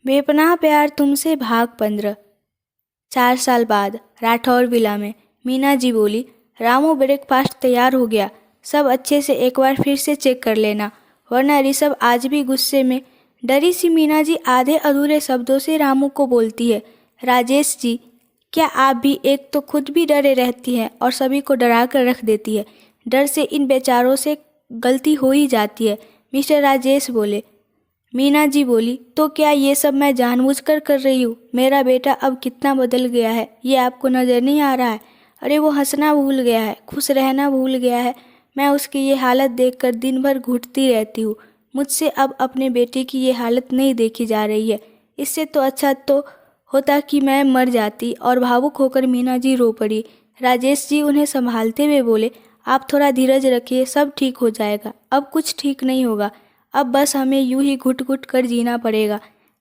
बेपनाह प्यार तुमसे भाग 15। 4 साल बाद राठौर विला में मीना जी बोली, रामू ब्रेकफास्ट तैयार हो गया, सब अच्छे से एक बार फिर से चेक कर लेना, वरना ऋषभ आज भी गुस्से में। डरी सी मीना जी आधे अधूरे शब्दों से रामू को बोलती है, राजेश जी, क्या आप भी? एक तो खुद भी डरे रहती है और सभी को डरा कर रख देती है। डर से इन बेचारों से गलती हो ही जाती है। मिस्टर राजेश बोले। मीना जी बोली, तो क्या ये सब मैं जानबूझकर कर रही हूँ? मेरा बेटा अब कितना बदल गया है, ये आपको नज़र नहीं आ रहा है? अरे वो हंसना भूल गया है, खुश रहना भूल गया है। मैं उसकी ये हालत देखकर दिन भर घुटती रहती हूँ। मुझसे अब अपने बेटे की ये हालत नहीं देखी जा रही है। इससे तो अच्छा तो होता कि मैं मर जाती। और भावुक होकर मीना जी रो पड़ी। राजेश जी उन्हें संभालते हुए बोले, आप थोड़ा धीरज रखिए, सब ठीक हो जाएगा। अब कुछ ठीक नहीं होगा, अब बस हमें यूं ही घुट घुट कर जीना पड़ेगा।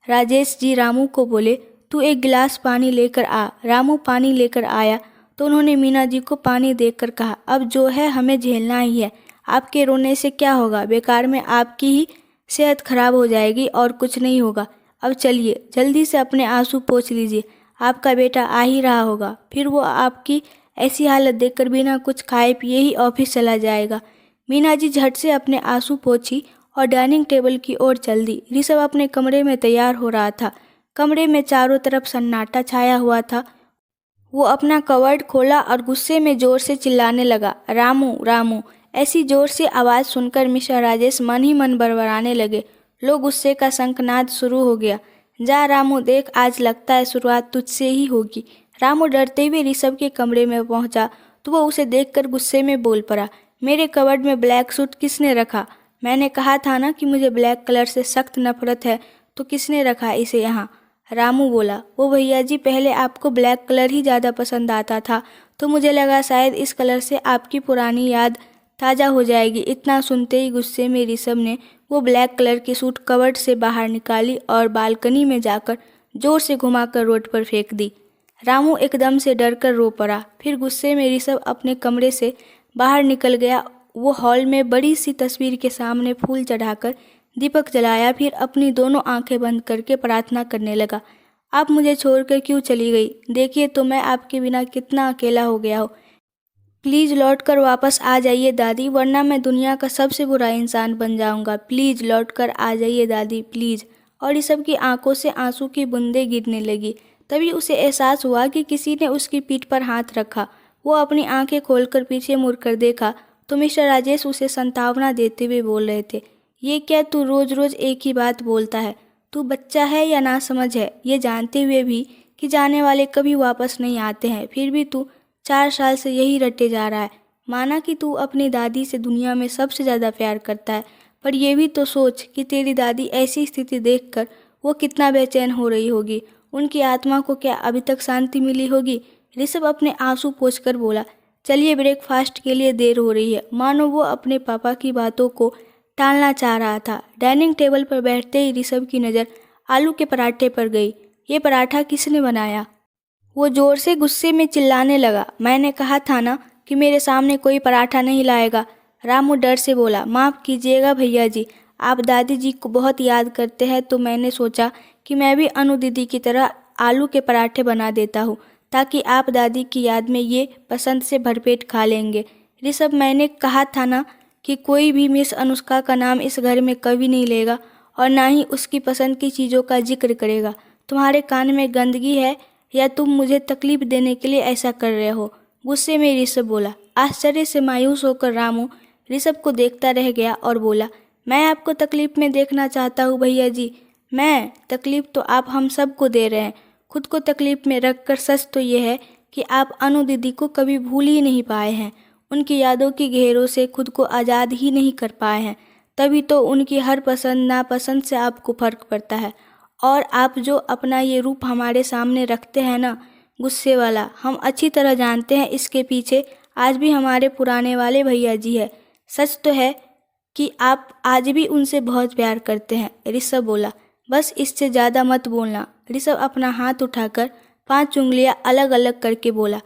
राजेश जी रामू को बोले, तू एक गिलास पानी लेकर आ। रामू पानी लेकर आया तो उन्होंने मीना जी को पानी देकर कहा, अब जो है हमें झेलना ही है। आपके रोने से क्या होगा, बेकार में आपकी ही सेहत खराब हो जाएगी और कुछ नहीं होगा। अब चलिए जल्दी से अपने आंसू पोंछ लीजिए, आपका बेटा आ ही रहा होगा, फिर वो आपकी ऐसी हालत देखकर बिना कुछ खाए पिए ही ऑफिस चला जाएगा। मीना जी झट से अपने आंसू पोंछी और डाइनिंग टेबल की ओर चल दी। ऋषभ अपने कमरे में तैयार हो रहा था। कमरे में चारों तरफ सन्नाटा छाया हुआ था। वो अपना कवर्ड खोला और गुस्से में जोर से चिल्लाने लगा, रामू रामू। ऐसी जोर से आवाज़ सुनकर मिस्टर राजेश मन ही मन बड़बड़ाने लगे। लो गुस्से का शंखनाद शुरू हो गया। जा रामू देख, आज लगता है शुरुआत तुझसे ही होगी। रामू डरते हुए ऋषभ के कमरे में पहुंचा तो वो उसे देखकर गुस्से में बोल पड़ा, मेरे कवर्ड में ब्लैक सूट किसने रखा? मैंने कहा था ना कि मुझे ब्लैक कलर से सख्त नफरत है, तो किसने रखा इसे यहाँ? रामू बोला, वो भैया जी, पहले आपको ब्लैक कलर ही ज़्यादा पसंद आता था, तो मुझे लगा शायद इस कलर से आपकी पुरानी याद ताज़ा हो जाएगी। इतना सुनते ही गुस्से में ऋषभ ने वो ब्लैक कलर की सूट कवर्ड से बाहर निकाली और बालकनी में जाकर जोर से घुमाकर रोड पर फेंक दी। रामू एकदम से डर कर रो पड़ा। फिर गुस्से में ऋषभ अपने कमरे से बाहर निकल गया। वो हॉल में बड़ी सी तस्वीर के सामने फूल चढ़ाकर दीपक जलाया, फिर अपनी दोनों आंखें बंद करके प्रार्थना करने लगा, आप मुझे छोड़कर क्यों चली गई? देखिए तो मैं आपके बिना कितना अकेला हो गया हूँ। प्लीज़ लौट कर वापस आ जाइए दादी, वरना मैं दुनिया का सबसे बुरा इंसान बन जाऊंगा। प्लीज़ लौट कर आ जाइए दादी, प्लीज़। और ऋषभ की आंखों से आंसू की बूंदें गिरने लगी। तभी उसे एहसास हुआ कि किसी ने उसकी पीठ पर हाथ रखा। वो अपनी आंखें खोलकर पीछे मुड़कर देखा तो मिस्टर राजेश उसे सांत्वना देते हुए बोल रहे थे, ये क्या तू रोज़ रोज़ एक ही बात बोलता है? तू बच्चा है या नासमझ है? ये जानते हुए भी कि जाने वाले कभी वापस नहीं आते हैं, फिर भी तू 4 साल से यही रटे जा रहा है। माना कि तू अपनी दादी से दुनिया में सबसे ज़्यादा प्यार करता है, पर यह भी तो सोच कि तेरी दादी ऐसी स्थिति देखकर वो कितना बेचैन हो रही होगी। उनकी आत्मा को क्या अभी तक शांति मिली होगी? ऋषभ अपने आंसू पोंछकर बोला, चलिए ब्रेकफास्ट के लिए देर हो रही है। मानो वो अपने पापा की बातों को टालना चाह रहा था। डाइनिंग टेबल पर बैठते ही ऋषभ की नज़र आलू के पराठे पर गई। ये पराठा किसने बनाया? वो जोर से गुस्से में चिल्लाने लगा, मैंने कहा था ना कि मेरे सामने कोई पराठा नहीं लाएगा। रामू डर से बोला, माफ़ कीजिएगा भैया जी, आप दादी जी को बहुत याद करते हैं, तो मैंने सोचा कि मैं भी अनु दीदी की तरह आलू के पराठे बना देता हूँ, ताकि आप दादी की याद में ये पसंद से भरपेट खा लेंगे। ऋषभ, मैंने कहा था ना कि कोई भी मिस अनुष्का का नाम इस घर में कभी नहीं लेगा और ना ही उसकी पसंद की चीज़ों का जिक्र करेगा। तुम्हारे कान में गंदगी है या तुम मुझे तकलीफ देने के लिए ऐसा कर रहे हो? गुस्से में ऋषभ बोला। आश्चर्य से मायूस होकर रामू ऋषभ को देखता रह गया और बोला, मैं आपको तकलीफ में देखना चाहता हूँ भैया जी? मैं तकलीफ तो आप हम सब को दे रहे हैं। खुद को तकलीफ में रखकर सच तो ये है कि आप अनु दीदी को कभी भूल ही नहीं पाए हैं, उनकी यादों की घेरों से खुद को आज़ाद ही नहीं कर पाए हैं। तभी तो उनकी हर पसंद नापसंद से आपको फ़र्क पड़ता है। और आप जो अपना ये रूप हमारे सामने रखते हैं ना, गुस्से वाला, हम अच्छी तरह जानते हैं इसके पीछे आज भी हमारे पुराने वाले भैया जी है। सच तो है कि आप आज भी उनसे बहुत प्यार करते हैं। ऋषभ बोला, बस इससे ज़्यादा मत बोलना। ऋषभ अपना हाथ उठाकर 5 उंगलियां अलग अलग करके बोला,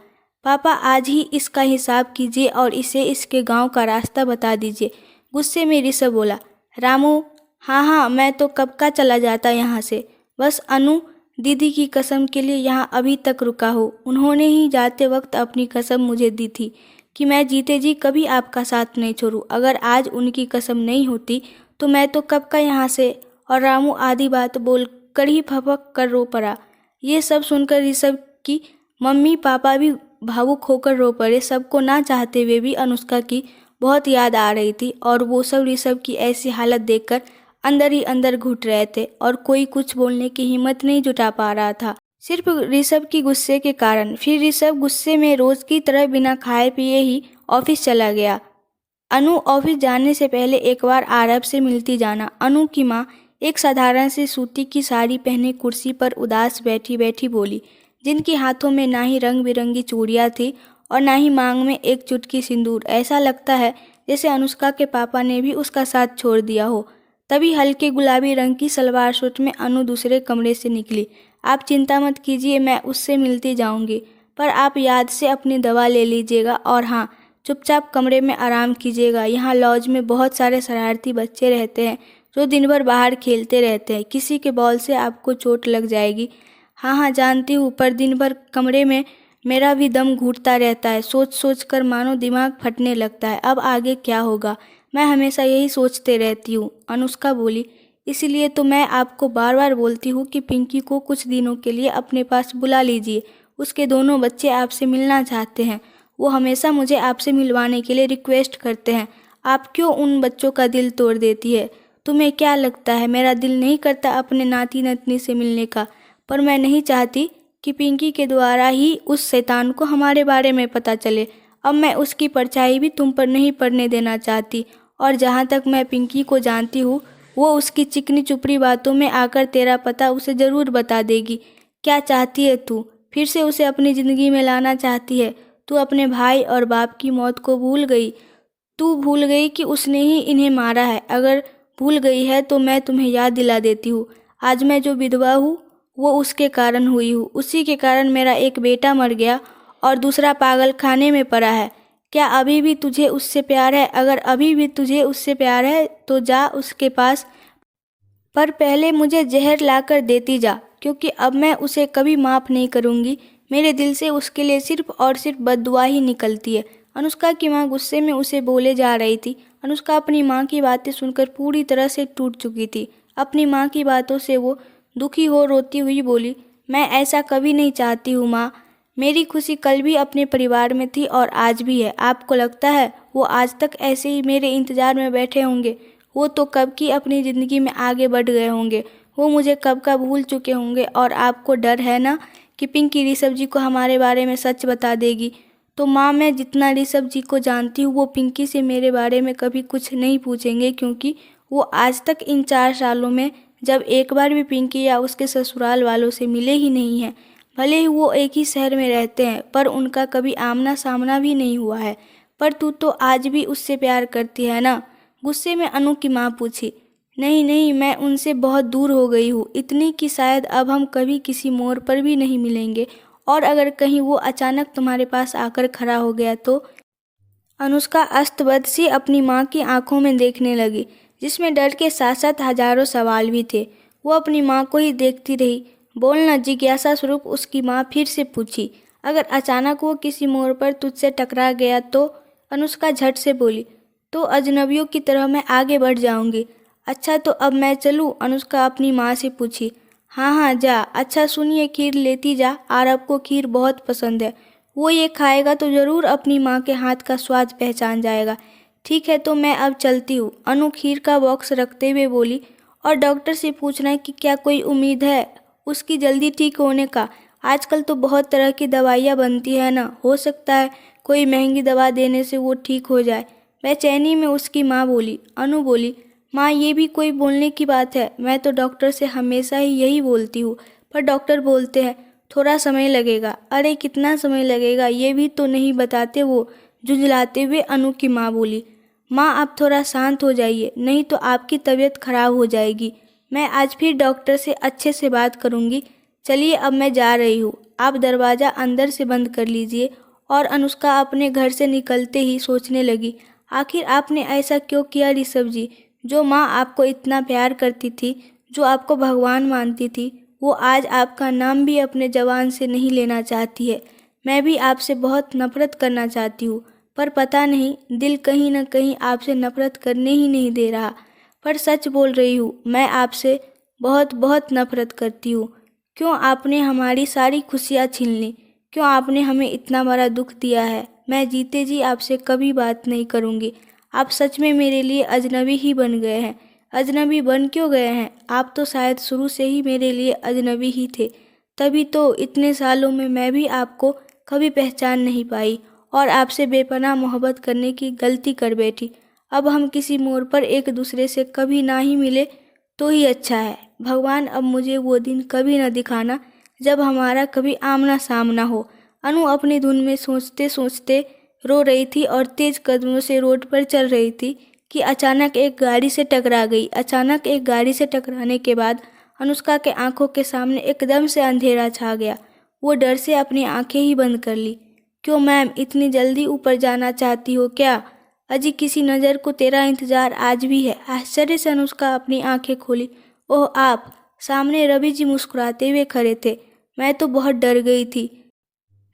पापा आज ही इसका हिसाब कीजिए और इसे इसके गांव का रास्ता बता दीजिए। गुस्से में ऋषभ बोला, रामू, हाँ हाँ, मैं तो कब का चला जाता यहाँ से। बस अनु दीदी की कसम के लिए यहाँ अभी तक रुका हूँ। उन्होंने ही जाते वक्त अपनी कसम मुझे दी थी कि मैं जीते जी कभी आपका साथ नहीं छोड़ूं। अगर आज उनकी कसम नहीं होती तो मैं तो कब का यहाँ से। और रामू आधी बात बोल कर ही फपक कर रो पड़ा। ये सब सुनकर ऋषभ की मम्मी पापा भी भावुक होकर रो पड़े। सबको ना चाहते हुए भी अनुष्का की बहुत याद आ रही थी और वो सब ऋषभ की ऐसी हालत देखकर अंदर ही अंदर घुट रहे थे और कोई कुछ बोलने की हिम्मत नहीं जुटा पा रहा था, सिर्फ ऋषभ की गुस्से के कारण। फिर ऋषभ गुस्से में रोज की तरह बिना खाए पिए ही ऑफिस चला गया। अनु ऑफिस जाने से पहले एक बार आरव से मिलती जाना। अनु की माँ एक साधारण सी सूती की साड़ी पहने कुर्सी पर उदास बैठी बैठी बोली, जिनके हाथों में ना ही रंग बिरंगी चूड़ियाँ थी और ना ही मांग में एक चुटकी सिंदूर। ऐसा लगता है जैसे अनुष्का के पापा ने भी उसका साथ छोड़ दिया हो। तभी हल्के गुलाबी रंग की सलवार सूट में अनु दूसरे कमरे से निकली। आप चिंता मत कीजिए, मैं उससे मिलती जाऊंगी, पर आप याद से अपनी दवा ले लीजिएगा और हाँ, चुपचाप कमरे में आराम कीजिएगा। यहाँ लॉज में बहुत सारे शरारती बच्चे रहते हैं जो दिन भर बाहर खेलते रहते हैं। किसी के बॉल से आपको चोट लग जाएगी। हाँ हाँ जानती हूँ, पर दिन भर कमरे में मेरा भी दम घुटता रहता है। सोच सोच कर मानो दिमाग फटने लगता है। अब आगे क्या होगा, मैं हमेशा यही सोचते रहती हूँ। अनुष्का बोली, इसीलिए तो मैं आपको बार बार बोलती हूँ कि पिंकी को कुछ दिनों के लिए अपने पास बुला लीजिए। उसके दोनों बच्चे आपसे मिलना चाहते हैं। वो हमेशा मुझे आपसे मिलवाने के लिए रिक्वेस्ट करते हैं। आप क्यों उन बच्चों का दिल तोड़ देती है? तुम्हें क्या लगता है मेरा दिल नहीं करता अपने नाती नतनी से मिलने का? पर मैं नहीं चाहती कि पिंकी के द्वारा ही उस शैतान को हमारे बारे में पता चले। अब मैं उसकी परछाई भी तुम पर नहीं पड़ने देना चाहती। और जहाँ तक मैं पिंकी को जानती हूँ, वो उसकी चिकनी चुपड़ी बातों में आकर तेरा पता उसे ज़रूर बता देगी। क्या चाहती है तू? फिर से उसे अपनी ज़िंदगी में लाना चाहती है? तू अपने भाई और बाप की मौत को भूल गई? तू भूल गई कि उसने ही इन्हें मारा है? अगर भूल गई है तो मैं तुम्हें याद दिला देती हूँ। आज मैं जो विधवा हूँ वो उसके कारण हुई हूँ। उसी के कारण मेरा एक बेटा मर गया और दूसरा पागल खाने में पड़ा है। क्या अभी भी तुझे उससे प्यार है? अगर अभी भी तुझे उससे प्यार है तो जा उसके पास, पर पहले मुझे जहर लाकर देती जा, क्योंकि अब मैं उसे कभी माफ़ नहीं करूँगी। मेरे दिल से उसके लिए सिर्फ और सिर्फ बद्दुआ ही निकलती है। अनुष्का की माँ गुस्से में उसे बोले जा रही थी। अनुष्का अपनी माँ की बातें सुनकर पूरी तरह से टूट चुकी थी। अपनी माँ की बातों से वो दुखी हो रोती हुई बोली, मैं ऐसा कभी नहीं चाहती हूँ माँ। मेरी खुशी कल भी अपने परिवार में थी और आज भी है। आपको लगता है वो आज तक ऐसे ही मेरे इंतज़ार में बैठे होंगे? वो तो कब की अपनी ज़िंदगी में आगे बढ़ गए होंगे। वो मुझे कब का भूल चुके होंगे। और आपको डर है ना कि पिंकी ऋषभ जी को हमारे बारे में सच बता देगी? तो माँ, मैं जितना ऋषभ जी को जानती हूँ वो पिंकी से मेरे बारे में कभी कुछ नहीं पूछेंगे, क्योंकि वो आज तक इन 4 सालों में जब एक बार भी पिंकी या उसके ससुराल वालों से मिले ही नहीं हैं। भले ही वो एक ही शहर में रहते हैं, पर उनका कभी आमना सामना भी नहीं हुआ है। पर तू तो आज भी उससे प्यार करती है ना? गुस्से में अनु की माँ पूछी। नहीं नहीं, मैं उनसे बहुत दूर हो गई हूँ, इतनी कि शायद अब हम कभी किसी मोड़ पर भी नहीं मिलेंगे। और अगर कहीं वो अचानक तुम्हारे पास आकर खड़ा हो गया तो? अनुष्का अस्तबद सी अपनी माँ की आंखों में देखने लगी, जिसमें डर के साथ साथ हजारों सवाल भी थे। वो अपनी माँ को ही देखती रही। बोलना, जिज्ञासा स्वरूप उसकी माँ फिर से पूछी। अगर अचानक वो किसी मोड़ पर तुझसे टकरा गया तो? अनुष्का झट से बोली, तो अजनबियों की तरह मैं आगे बढ़ जाऊंगी। अच्छा तो अब मैं चलूँ? अनुष्का अपनी माँ से पूछी। हाँ हाँ जा। अच्छा सुनिए, खीर लेती जा, आरव को खीर बहुत पसंद है। वो ये खाएगा तो ज़रूर अपनी माँ के हाथ का स्वाद पहचान जाएगा। ठीक है तो मैं अब चलती हूँ। अनु खीर का बॉक्स रखते हुए बोली, और डॉक्टर से पूछना कि क्या कोई उम्मीद है उसकी जल्दी ठीक होने का? आजकल तो बहुत तरह की दवाइयाँ बनती है ना, हो सकता है कोई महंगी दवा देने से वो ठीक हो जाए। बेचैनी में उसकी माँ बोली। अनु बोली, माँ ये भी कोई बोलने की बात है? मैं तो डॉक्टर से हमेशा ही यही बोलती हूँ, पर डॉक्टर बोलते हैं थोड़ा समय लगेगा। अरे कितना समय लगेगा ये भी तो नहीं बताते वो, झुंझलाते हुए अनु की माँ बोली। माँ आप थोड़ा शांत हो जाइए, नहीं तो आपकी तबीयत खराब हो जाएगी। मैं आज फिर डॉक्टर से अच्छे से बात करूँगी। चलिए अब मैं जा रही हूँ, आप दरवाज़ा अंदर से बंद कर लीजिए। और अनुष्का अपने घर से निकलते ही सोचने लगी, आखिर आपने ऐसा क्यों किया ऋषभ जी? जो माँ आपको इतना प्यार करती थी, जो आपको भगवान मानती थी, वो आज आपका नाम भी अपने ज़बान से नहीं लेना चाहती है। मैं भी आपसे बहुत नफ़रत करना चाहती हूँ, पर पता नहीं दिल कहीं न कहीं आपसे नफ़रत करने ही नहीं दे रहा। पर सच बोल रही हूँ, मैं आपसे बहुत बहुत नफ़रत करती हूँ। क्यों आपने हमारी सारी खुशियाँ छीन ली? क्यों आपने हमें इतना बड़ा दुख दिया है? मैं जीते जी आपसे कभी बात नहीं करूँगी। आप सच में मेरे लिए अजनबी ही बन गए हैं। अजनबी बन क्यों गए हैं? आप तो शायद शुरू से ही मेरे लिए अजनबी ही थे। तभी तो इतने सालों में मैं भी आपको कभी पहचान नहीं पाई और आपसे बेपनाह मोहब्बत करने की गलती कर बैठी। अब हम किसी मोड़ पर एक दूसरे से कभी ना ही मिले तो ही अच्छा है। भगवान अब मुझे वो दिन कभी न दिखाना जब हमारा कभी आमना सामना हो। अनु अपनी धुन में सोचते सोचते रो रही थी और तेज कदमों से रोड पर चल रही थी कि अचानक एक गाड़ी से टकरा गई। अचानक एक गाड़ी से टकराने के बाद अनुष्का के आंखों के सामने एकदम से अंधेरा छा गया। वो डर से अपनी आंखें ही बंद कर ली। क्यों मैम, इतनी जल्दी ऊपर जाना चाहती हो क्या? अजी किसी नज़र को तेरा इंतजार आज भी है। आश्चर्य से अनुष्का अपनी आंखें खोली। ओह आप! सामने रवि जी मुस्कुराते हुए खड़े थे। मैं तो बहुत डर गई थी।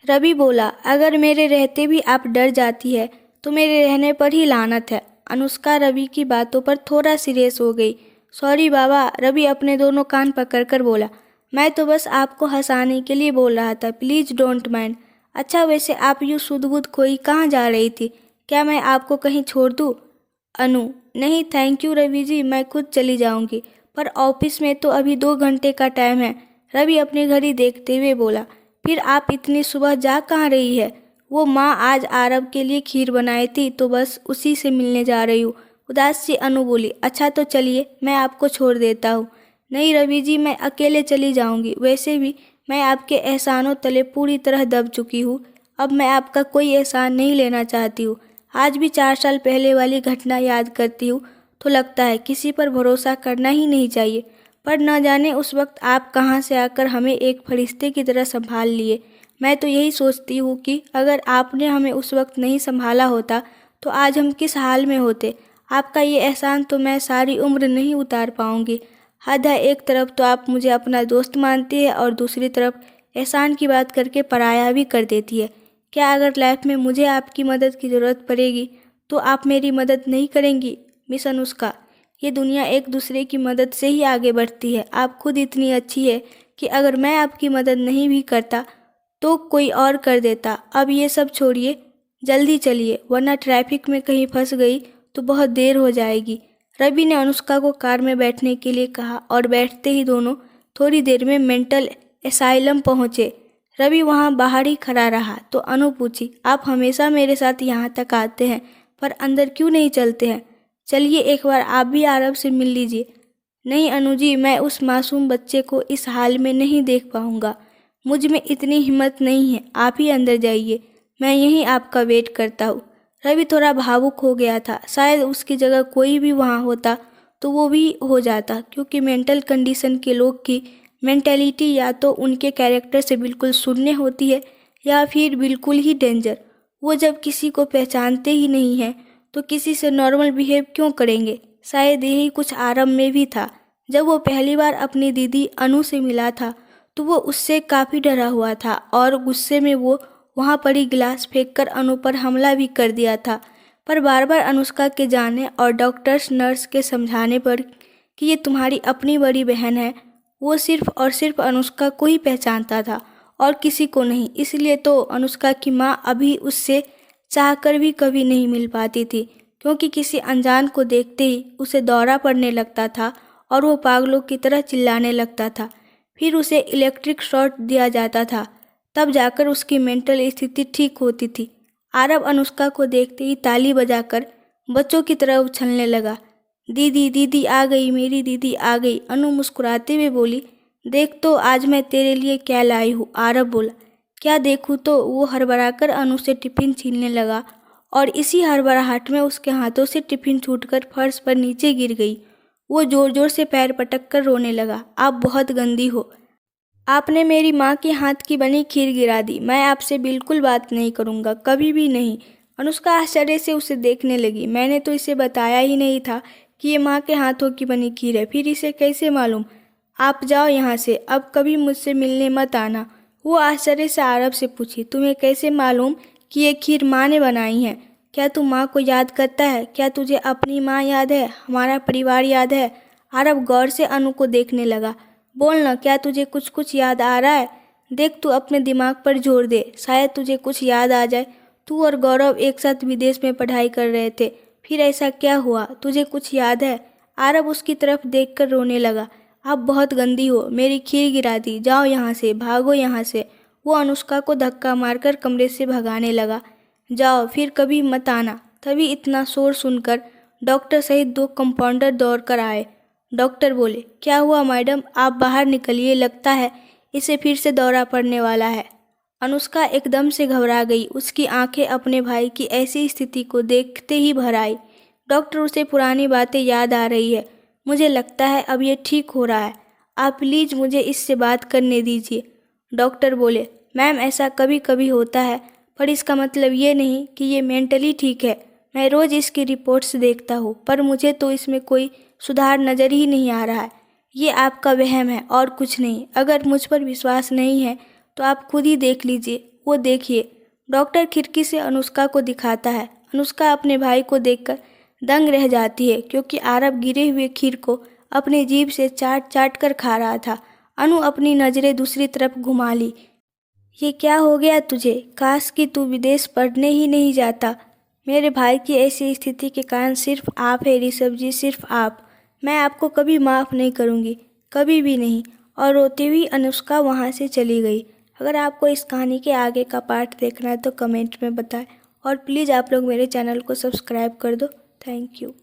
रवि बोला, अगर मेरे रहते भी आप डर जाती है तो मेरे रहने पर ही लानत है। अनुष्का रवि की बातों पर थोड़ा सीरियस हो गई। सॉरी बाबा, रवि अपने दोनों कान पकड़कर बोला। मैं तो बस आपको हंसाने के लिए बोल रहा था, प्लीज़ डोंट माइंड। अच्छा वैसे आप यूँ सुध-बुध खोई कहाँ जा रही थी? क्या मैं आपको कहीं छोड़ दूँ? अनु, नहीं थैंक यू रवि जी, मैं खुद चली जाऊंगी। पर ऑफिस में तो अभी 2 घंटे का टाइम है। रवि अपनी घड़ी देखते हुए बोला। फिर आप इतनी सुबह जा कहाँ रही है? वो माँ आज आरव के लिए खीर बनाई थी तो बस उसी से मिलने जा रही हूँ। उदास सी अनु बोली। अच्छा तो चलिए, मैं आपको छोड़ देता हूँ। नहीं रवि जी, मैं अकेले चली जाऊंगी। वैसे भी मैं आपके एहसानों तले पूरी तरह दब चुकी हूँ। अब मैं आपका कोई एहसान नहीं लेना चाहती हूँ। आज भी 4 साल पहले वाली घटना याद करती हूँ तो लगता है किसी पर भरोसा करना ही नहीं चाहिए। पर न जाने उस वक्त आप कहाँ से आकर हमें एक फरिश्ते की तरह संभाल लिए। मैं तो यही सोचती हूँ कि अगर आपने हमें उस वक्त नहीं संभाला होता तो आज हम किस हाल में होते। आपका ये एहसान तो मैं सारी उम्र नहीं उतार पाऊँगी। हद है, एक तरफ तो आप मुझे अपना दोस्त मानती है और दूसरी तरफ एहसान की बात करके पराया भी कर देती है। क्या अगर लाइफ में मुझे आपकी मदद की ज़रूरत पड़ेगी तो आप मेरी मदद नहीं करेंगी? मिस अनुष्का, ये दुनिया एक दूसरे की मदद से ही आगे बढ़ती है। आप खुद इतनी अच्छी है कि अगर मैं आपकी मदद नहीं भी करता तो कोई और कर देता। अब ये सब छोड़िए, जल्दी चलिए वरना ट्रैफिक में कहीं फंस गई तो बहुत देर हो जाएगी। रवि ने अनुष्का को कार में बैठने के लिए कहा और बैठते ही दोनों थोड़ी देर में मेंटल एसाइलम पहुँचे। रवि वहाँ बाहर ही खड़ा रहा तो अनु पूछी, आप हमेशा मेरे साथ यहाँ तक आते हैं पर अंदर क्यों नहीं चलते हैं? चलिए एक बार आप भी आरव से मिल लीजिए। नहीं अनु जी, मैं उस मासूम बच्चे को इस हाल में नहीं देख पाऊँगा। मुझ में इतनी हिम्मत नहीं है। आप ही अंदर जाइए, मैं यहीं आपका वेट करता हूँ। रवि थोड़ा भावुक हो गया था। शायद उसकी जगह कोई भी वहाँ होता तो वो भी हो जाता, क्योंकि मेंटल कंडीशन के लोग की मेंटेलिटी या तो उनके कैरेक्टर से बिल्कुल शून्य होती है या फिर बिल्कुल ही डेंजर। वो जब किसी को पहचानते ही नहीं हैं तो किसी से नॉर्मल बिहेव क्यों करेंगे? शायद यही कुछ आरंभ में भी था। जब वो पहली बार अपनी दीदी अनु से मिला था तो वो उससे काफ़ी डरा हुआ था और गुस्से में वो वहाँ पड़ी गिलास फेंककर अनु पर हमला भी कर दिया था। पर बार बार अनुष्का के जाने और डॉक्टर्स नर्स के समझाने पर कि ये तुम्हारी अपनी बड़ी बहन है, वो सिर्फ और सिर्फ अनुष्का को ही पहचानता था और किसी को नहीं। इसलिए तो अनुष्का की माँ अभी उससे चाहकर भी कभी नहीं मिल पाती थी, क्योंकि किसी अनजान को देखते ही उसे दौरा पड़ने लगता था और वो पागलों की तरह चिल्लाने लगता था। फिर उसे इलेक्ट्रिक शॉक दिया जाता था, तब जाकर उसकी मेंटल स्थिति ठीक होती थी। आरव अनुष्का को देखते ही ताली बजाकर बच्चों की तरह उछलने लगा। दीदी दीदी आ गई, मेरी दीदी आ गई। अनु मुस्कुराते हुए बोली, देख तो आज मैं तेरे लिए क्या लाई हूँ। आरव बोला, क्या देखूँ? तो वो हड़बड़ाकर अनु से टिफिन छीनने लगा और इसी हड़बड़ाहट में उसके हाथों से टिफिन छूटकर फर्श पर नीचे गिर गई। वो जोर जोर से पैर पटक कर रोने लगा। आप बहुत गंदी हो, आपने मेरी माँ के हाथ की बनी खीर गिरा दी। मैं आपसे बिल्कुल बात नहीं करूँगा, कभी भी नहीं। अनुष्का आश्चर्य से उसे देखने लगी। मैंने तो इसे बताया ही नहीं था कि ये माँ के हाथों की बनी खीर है, फिर इसे कैसे मालूम? आप जाओ यहाँ से, अब कभी मुझसे मिलने मत आना। वो आश्चर्य से आरब से पूछी, तुम्हें कैसे मालूम कि ये खीर माँ ने बनाई है? क्या तू माँ को याद करता है? क्या तुझे अपनी माँ याद है? हमारा परिवार याद है? आरब गौर से अनु को देखने लगा। बोल ना, क्या तुझे कुछ कुछ याद आ रहा है? देख, तू अपने दिमाग पर जोर दे, शायद तुझे कुछ याद आ जाए। तू और गौरव एक साथ विदेश में पढ़ाई कर रहे थे, फिर ऐसा क्या हुआ? तुझे कुछ याद है? आरब उसकी तरफ देखकर रोने लगा। आप बहुत गंदी हो, मेरी खीर गिरा दी, जाओ यहाँ से, भागो यहाँ से। वो अनुष्का को धक्का मारकर कमरे से भगाने लगा। जाओ, फिर कभी मत आना। तभी इतना शोर सुनकर डॉक्टर सहित 2 कंपाउंडर दौड़कर आए। डॉक्टर बोले, क्या हुआ मैडम? आप बाहर निकलिए, लगता है इसे फिर से दौरा पड़ने वाला है। अनुष्का एकदम से घबरा गई। उसकी आंखें अपने भाई की ऐसी स्थिति को देखते ही भर आई। डॉक्टर, उसे पुरानी बातें याद आ रही है। मुझे लगता है अब ये ठीक हो रहा है। आप प्लीज़ मुझे इससे बात करने दीजिए। डॉक्टर बोले, मैम ऐसा कभी कभी होता है, पर इसका मतलब ये नहीं कि ये मेंटली ठीक है। मैं रोज़ इसकी रिपोर्ट्स देखता हूँ, पर मुझे तो इसमें कोई सुधार नज़र ही नहीं आ रहा है। ये आपका वहम है और कुछ नहीं। अगर मुझ पर विश्वास नहीं है तो आप खुद ही देख लीजिए। वो देखिए। डॉक्टर खिड़की से अनुष्का को दिखाता है। अनुष्का अपने भाई को देखकर दंग रह जाती है, क्योंकि आरब गिरे हुए खीर को अपनी जीभ से चाट चाट कर खा रहा था। अनु अपनी नज़रें दूसरी तरफ घुमा ली। ये क्या हो गया तुझे? काश कि तू विदेश पढ़ने ही नहीं जाता। मेरे भाई की ऐसी स्थिति के कारण सिर्फ आप है ऋषभ जी, सिर्फ आप। मैं आपको कभी माफ़ नहीं करूँगी, कभी भी नहीं। और रोती हुई अनुष्का वहाँ से चली गई। अगर आपको इस कहानी के आगे का पार्ट देखना है तो कमेंट में बताएं, और प्लीज़ आप लोग मेरे चैनल को सब्सक्राइब कर दो। Thank you.